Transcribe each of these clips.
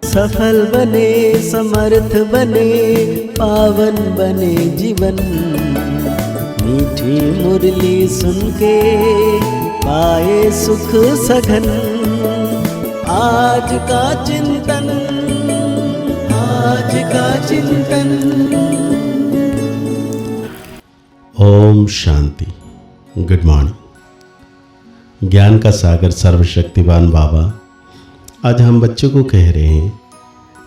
सफल बने, समर्थ बने, पावन बने जीवन। मीठी मुरली सुन के पाए सुख सघन। आज का चिंतन, आज का चिंतन। ओम शांति। Good morning. ज्ञान का सागर सर्वशक्तिवान बाबा आज हम बच्चों को कह रहे हैं,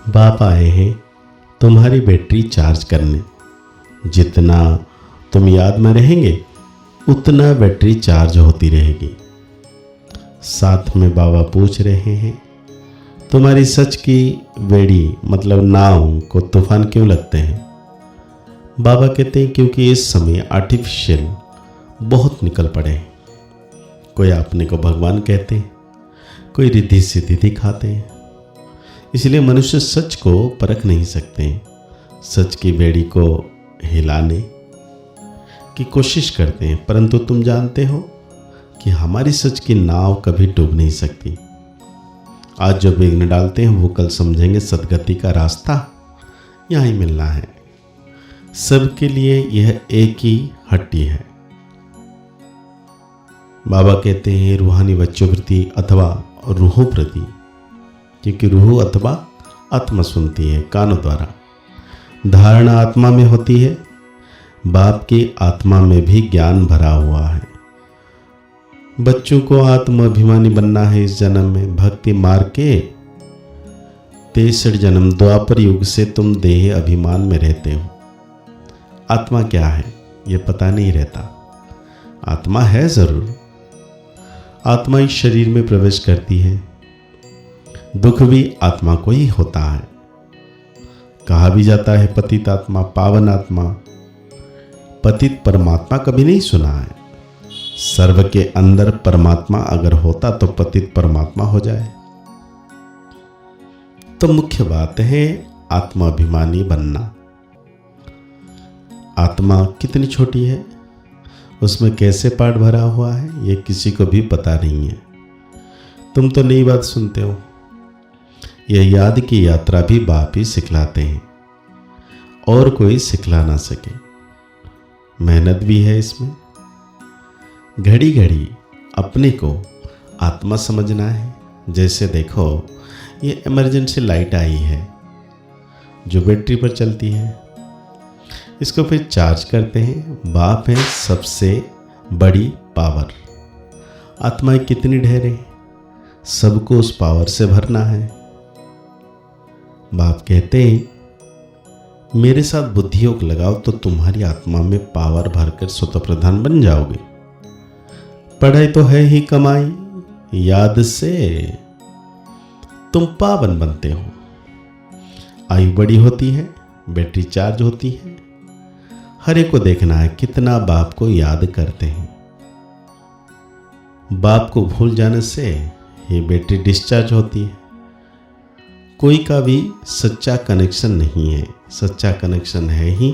बाप आए हैं तुम्हारी बैटरी चार्ज करने। जितना तुम याद में रहेंगे उतना बैटरी चार्ज होती रहेगी। साथ में बाबा पूछ रहे हैं, तुम्हारी सच की बेड़ी मतलब नाव को तूफान क्यों लगते हैं? बाबा कहते हैं क्योंकि इस समय आर्टिफिशियल बहुत निकल पड़े हैं। कोई अपने को भगवान कहते हैं, कोई रिद्धि सिद्धि दिखाते हैं। इसलिए मनुष्य सच को परख नहीं सकते हैं। सच की बेड़ी को हिलाने की कोशिश करते हैं, परंतु तुम जानते हो कि हमारी सच की नाव कभी डूब नहीं सकती। आज जो विघ्न डालते हैं वो कल समझेंगे सदगति का रास्ता यहाँ ही मिलना है। सबके लिए यह एक ही हड्डी है। बाबा कहते हैं रूहानी बच्चों प्रति अथवा रूहों प्रति, क्योंकि रूह अथवा आत्मा सुनती है कानों द्वारा। धारणा आत्मा में होती है। बाप की आत्मा में भी ज्ञान भरा हुआ है। बच्चों को आत्माभिमानी बनना है इस जन्म में। भक्ति मार्ग के 63 जन्म द्वापर युग से तुम देह अभिमान में रहते हो। आत्मा क्या है ये पता नहीं रहता। आत्मा है जरूर। आत्मा इस शरीर में प्रवेश करती है। दुख भी आत्मा को ही होता है। कहा भी जाता है पतित आत्मा, पावन आत्मा। पतित परमात्मा कभी नहीं सुना है। सर्व के अंदर परमात्मा अगर होता तो पतित परमात्मा हो जाए। तो मुख्य बात है आत्माभिमानी बनना। आत्मा कितनी छोटी है, उसमें कैसे पार्ट भरा हुआ है ये किसी को भी पता नहीं है। तुम तो नई बात सुनते हो। यह याद की यात्रा भी बाप ही सिखलाते हैं और कोई सिखला ना सके। मेहनत भी है इसमें। घड़ी घड़ी अपने को आत्मा समझना है। जैसे देखो ये इमरजेंसी लाइट आई है जो बैटरी पर चलती है। इसको फिर चार्ज करते हैं। बाप है सबसे बड़ी पावर। आत्माएं कितनी ढेर है, सबको उस पावर से भरना है। बाप कहते हैं मेरे साथ बुद्धि योग लगाओ तो तुम्हारी आत्मा में पावर भरकर स्वतः प्रधान बन जाओगे। पढ़ाई तो है ही कमाई, याद से तुम पावन बनते हो। आयु बड़ी होती है, बैटरी चार्ज होती है। हर एक को देखना है कितना बाप को याद करते हैं। बाप को भूल जाने से ये बैटरी डिस्चार्ज होती है। कोई का भी सच्चा कनेक्शन नहीं है। सच्चा कनेक्शन है ही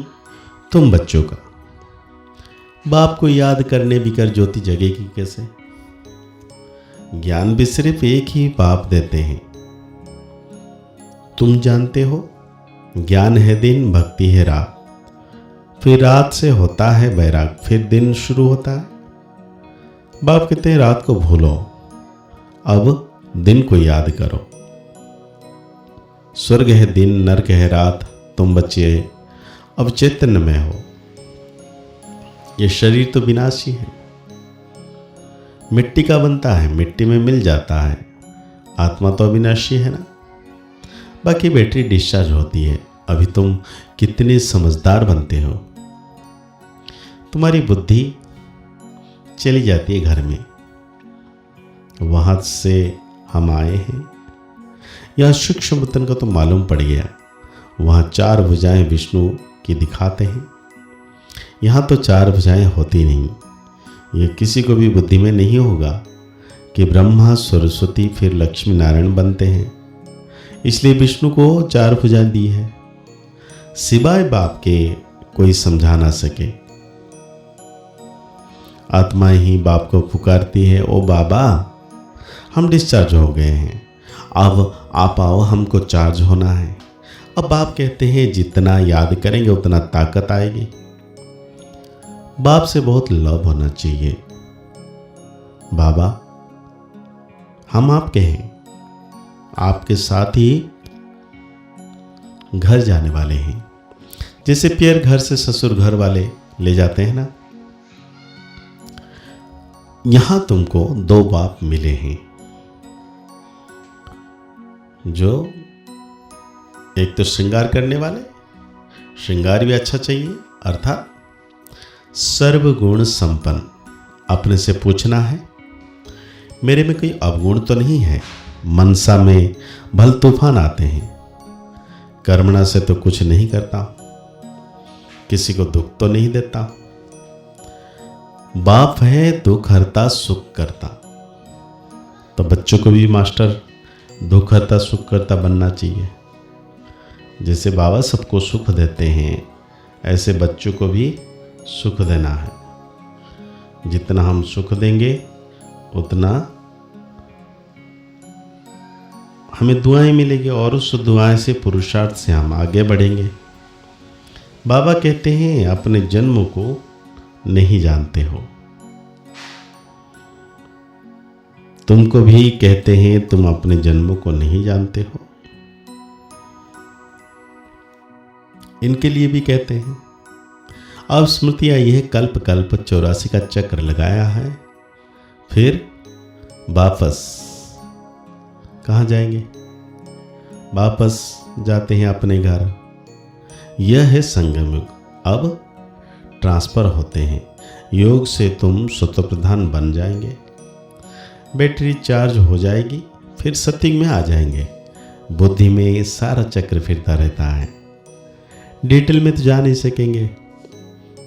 तुम बच्चों का। बाप को याद करने भी कर ज्योति जगेगी कैसे? ज्ञान भी सिर्फ एक ही बाप देते हैं। तुम जानते हो ज्ञान है दिन, भक्ति है रात। फिर रात से होता है वैराग, फिर दिन शुरू होता है। बाप कहते हैं रात को भूलो, अब दिन को याद करो। स्वर्ग है दिन, नरक है रात। तुम बच्चे अब चैतन्य में हो। ये शरीर तो विनाशी है, मिट्टी का बनता है, मिट्टी में मिल जाता है। आत्मा तो अविनाशी है ना। बाकी बैटरी डिस्चार्ज होती है। अभी तुम कितने समझदार बनते हो। तुम्हारी बुद्धि चली जाती है घर में। वहां से हम आए हैं। यहाँ सूक्ष्म वतन का तो मालूम पड़ गया। वहाँ 4 भुजाएं विष्णु की दिखाते हैं। यहाँ तो 4 भुजाएं होती नहीं। ये किसी को भी बुद्धि में नहीं होगा कि ब्रह्मा सरस्वती फिर लक्ष्मी नारायण बनते हैं। इसलिए विष्णु को 4 भुजाएं दी है। सिवाय बाप के कोई समझा ना सके। आत्माएं ही बाप को पुकारती है, ओ बाबा हम डिस्चार्ज हो गए हैं, अब आप आओ, हमको चार्ज होना है। अब बाप कहते हैं जितना याद करेंगे उतना ताकत आएगी। बाप से बहुत लव होना चाहिए। बाबा हम आपके हैं, आपके साथ ही घर जाने वाले हैं। जैसे पियर घर से ससुर घर वाले ले जाते हैं ना, यहां तुमको दो बाप मिले हैं, जो एक तो श्रृंगार करने वाले, श्रृंगार भी अच्छा चाहिए, अर्थात सर्वगुण संपन्न। अपने से पूछना है मेरे में कोई अवगुण तो नहीं है। मनसा में भल तूफान आते हैं, कर्मणा से तो कुछ नहीं करता, किसी को दुख तो नहीं देता। बाप है दुख हरता सुख करता, तो बच्चों को भी मास्टर दुख हरता सुख करता बनना चाहिए। जैसे बाबा सबको सुख देते हैं, ऐसे बच्चों को भी सुख देना है। जितना हम सुख देंगे उतना हमें दुआएं मिलेगी, और उस दुआएं से पुरुषार्थ से हम आगे बढ़ेंगे। बाबा कहते हैं अपने जन्म को नहीं जानते हो। तुमको भी कहते हैं तुम अपने जन्म को नहीं जानते हो। इनके लिए भी कहते हैं। अब स्मृति आई है, कल्प कल्प 84 का चक्र लगाया है, फिर वापस कहाँ जाएंगे? वापस जाते हैं अपने घर। यह है संगम युग। अब ट्रांसफर होते हैं। योग से तुम स्वतः प्रधान बन जाएंगे, बैटरी चार्ज हो जाएगी, फिर सत्युग में आ जाएंगे। बुद्धि में सारा चक्र फिरता रहता है। डिटेल में तो जा नहीं सकेंगे।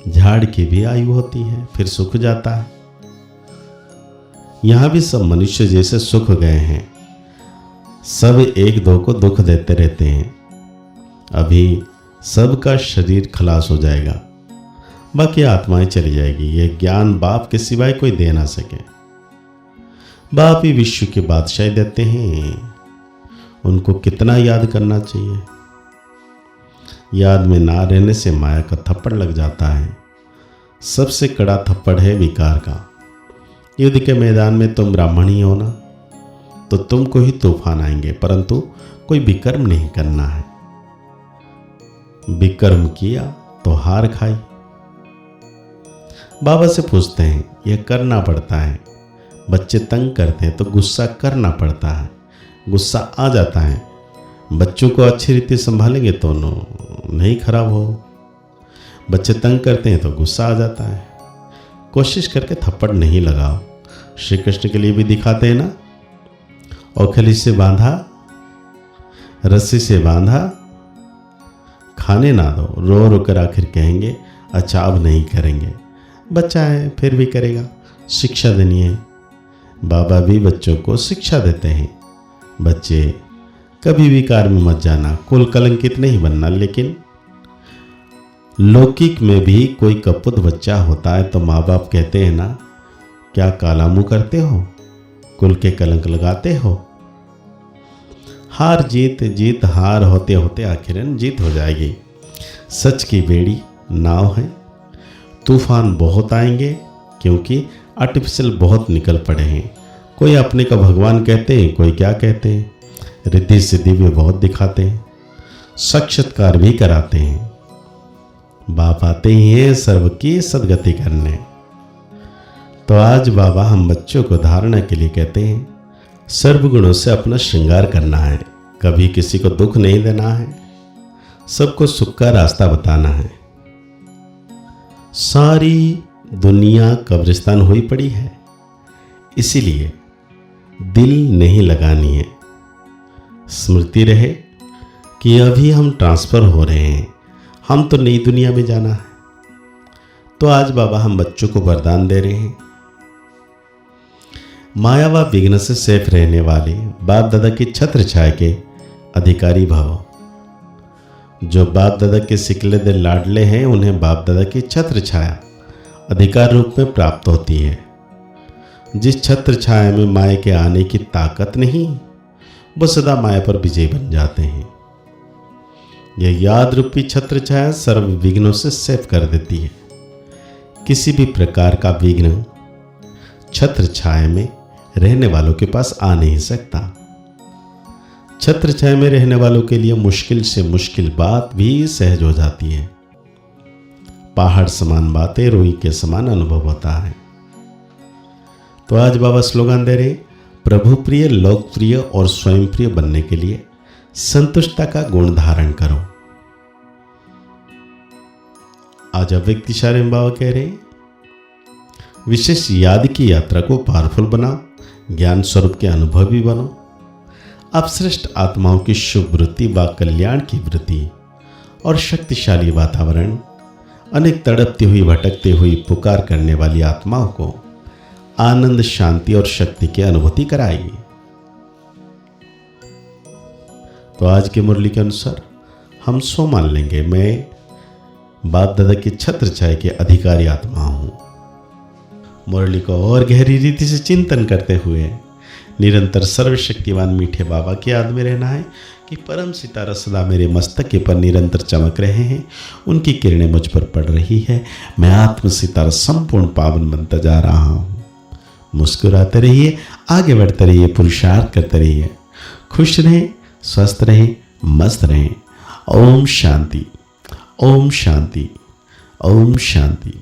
झाड़ की भी आयु होती है, फिर सूख जाता है। यहां भी सब मनुष्य जैसे सूख गए हैं, सब एक दो को दुख देते रहते हैं। अभी सबका शरीर खलास हो जाएगा, बाकी आत्माएं चली जाएगी। यह ज्ञान बाप के सिवाय कोई दे ना सके। बाप ही विश्व के बादशाह देते हैं, उनको कितना याद करना चाहिए। याद में ना रहने से माया का थप्पड़ लग जाता है। सबसे कड़ा थप्पड़ है विकार का। युद्ध के मैदान में तुम ब्राह्मण ही हो ना, तो तुमको ही तूफान आएंगे, परंतु कोई विकर्म नहीं करना है। विकर्म किया तो हार खाई। बाबा से पूछते हैं, यह करना पड़ता है। बच्चे तंग करते हैं तो गुस्सा करना पड़ता है, गुस्सा आ जाता है। बच्चों को अच्छी रीति संभालेंगे तो नहीं खराब हो। बच्चे तंग करते हैं तो गुस्सा आ जाता है। कोशिश करके थप्पड़ नहीं लगाओ। श्री कृष्ण के लिए भी दिखाते हैं ना, औखली से बांधा, रस्सी से बांधा, खाने ना दो, रो रो कर आखिर कहेंगे अच्छा अब नहीं करेंगे। बच्चा है फिर भी करेगा। शिक्षा देनी है। बाबा भी बच्चों को शिक्षा देते हैं। बच्चे कभी विकार में मत जाना, कुल कलंकित नहीं बनना। लेकिन लौकिक में भी कोई कपूत बच्चा होता है तो माँ बाप कहते हैं ना, क्या काला मुंह करते हो, कुल के कलंक लगाते हो। हार जीत जीत हार होते होते आखिरन जीत हो जाएगी। सच की बेड़ी नाव है। तूफान बहुत आएंगे क्योंकि आर्टिफिशियल बहुत निकल पड़े हैं। कोई अपने का भगवान कहते हैं, कोई क्या कहते हैं। रिद्धि सिद्धि भी बहुत दिखाते हैं, साक्षात्कार भी कराते हैं। बाप आते ही हैं सर्व की सदगति करने। तो आज बाबा हम बच्चों को धारणा के लिए कहते हैं, सर्वगुणों से अपना श्रृंगार करना है। कभी किसी को दुख नहीं देना है, सबको सुख का रास्ता बताना है। सारी दुनिया कब्रिस्तान हुई पड़ी है, इसीलिए दिल नहीं लगानी है। स्मृति रहे कि अभी हम ट्रांसफर हो रहे हैं, हम तो नई दुनिया में जाना है। तो आज बाबा हम बच्चों को वरदान दे रहे हैं, माया व विघ्न से सेफ रहने वाले बाप दादा की छत्र छाया के अधिकारी भव। जो बाप दादा के सिकले दे लाडले हैं, उन्हें बाप दादा की छत्र छाया अधिकार रूप में प्राप्त होती है। जिस छत्र छाया में माया के आने की ताकत नहीं, वो सदा माया पर विजय बन जाते हैं। यह याद रूपी छत्र छाया सर्व विघ्नों से सेफ कर देती है। किसी भी प्रकार का विघ्न छत्र छाया में रहने वालों के पास आ नहीं सकता। छत्र छाया में रहने वालों के लिए मुश्किल से मुश्किल बात भी सहज हो जाती है। पहाड़ समान बातें रोई के समान अनुभव होता है। तो आज बाबा स्लोगन दे रहे, प्रभु प्रिय, लोकप्रिय और स्वयं प्रिय बनने के लिए संतुष्टता का गुण धारण करो। आज अव्यक्त इशारे में बाबा कह रहे, विशेष याद की यात्रा को पावरफुल बनाओ, ज्ञान स्वरूप के अनुभवी बनो, अपश्रेष्ठ आत्माओं की शुभ वृत्ति व कल्याण की वृत्ति और शक्तिशाली वातावरण अनेक तड़पती हुई भटकती हुई पुकार करने वाली आत्माओं को आनंद, शांति और शक्ति की अनुभूति कराइए। तो आज की मुरली के अनुसार हम सो मान लेंगे, मैं बाप दादा की छत्र छाया के अधिकारी आत्मा हूं। मुरली को और गहरी रीति से चिंतन करते हुए निरंतर सर्वशक्तिवान मीठे बाबा की याद में रहना है कि परम सितारा सदा मेरे मस्तक के पर निरंतर चमक रहे हैं, उनकी किरणें मुझ पर पड़ रही है, मैं आत्म सितारा संपूर्ण पावन बनता जा रहा हूँ। मुस्कुराते रहिए, आगे बढ़ते रहिए, पुरुषार्थ करते रहिए, खुश रहें, स्वस्थ रहें, मस्त रहें। ओम शांति, ओम शांति, ओम शांति।